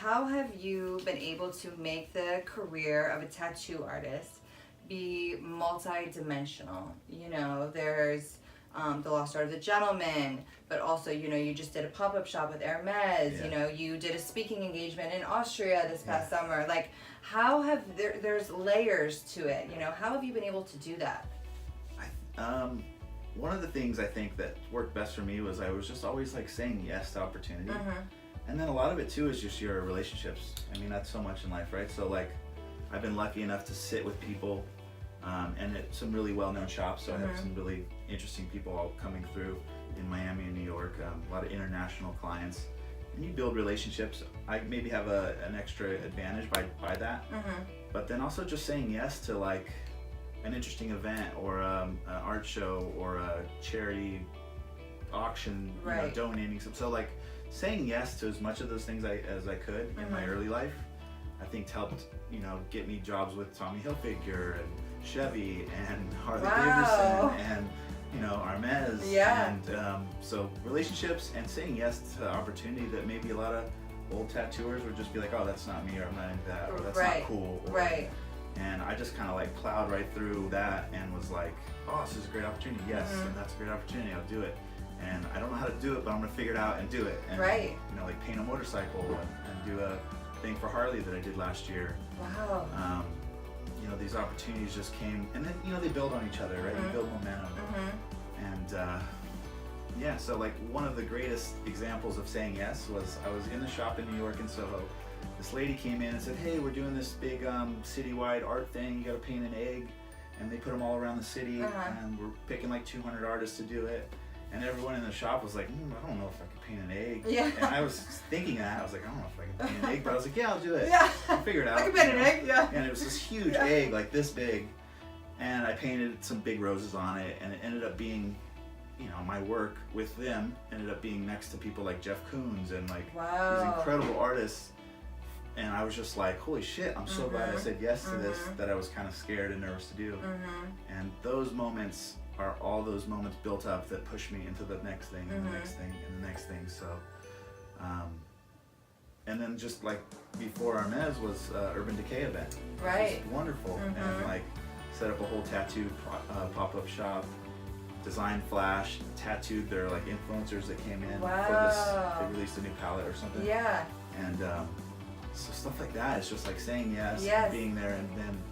how have you been able to make the career of a tattoo artist be multi-dimensional? There's The Lost Art of the Gentleman, but also, you just did a pop-up shop with Hermès, you did a speaking engagement in Austria this past summer. Like, how have, there's layers to it, how have you been able to do that? One of the things I think that worked best for me was I was just always like saying yes to opportunity. And then a lot of it too is just your relationships. I mean, that's so much in life, right? So like, I've been lucky enough to sit with people and at some really well-known shops. So I have some really interesting people all coming through in Miami and New York, a lot of international clients. And you build relationships. I maybe have an extra advantage by that. But then also just saying yes to like an interesting event or an art show or a charity auction, donating some. So like saying yes to as much of those things as I could in my early life, I think helped, get me jobs with Tommy Hilfiger and Chevy and Harley Davidson and Hermès. And so relationships and saying yes to opportunity that maybe a lot of old tattooers would just be like, oh, that's not me, or I'm not into that, or that's not cool. Or, and I just kind of like plowed right through that and was like, oh, this is a great opportunity. Yes, and that's a great opportunity. I'll do it. And I don't know how to do it, but I'm gonna figure it out and do it. And like paint a motorcycle and do a thing for Harley that I did last year. Wow. These opportunities just came, and then they build on each other, right? You build momentum. And so like one of the greatest examples of saying yes was I was in the shop in New York in Soho. This lady came in and said, hey, we're doing this big citywide art thing. You gotta paint an egg. And they put them all around the city, and we're picking like 200 artists to do it. And everyone in the shop was like, I don't know if I could paint an egg. And I was thinking that. I was like, I don't know if I can paint an egg. But I was like, yeah, I'll do it. I'll figure it out. I can paint an egg, And it was this huge egg, like this big. And I painted some big roses on it. And it ended up being, my work with them ended up being next to people like Jeff Koons and like these incredible artists. And I was just like, holy shit, I'm so glad I said yes to this that I was kind of scared and nervous to do. And those moments are all those moments built up that push me into the next thing and the next thing and the next thing. So, and then just like before Hermès was Urban Decay event. Which was wonderful. And like set up a whole tattoo pop-up shop, design flash, tattooed their like influencers that came in for this. They released a new palette or something. And so stuff like that, it's just like saying yes, being there, and then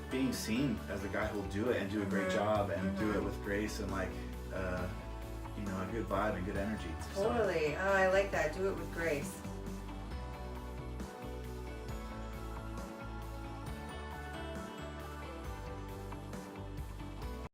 being seen as the guy who'll do it and do a great job and do it with grace and like a good vibe and good energy. Totally. Oh, I like that. Do it with grace.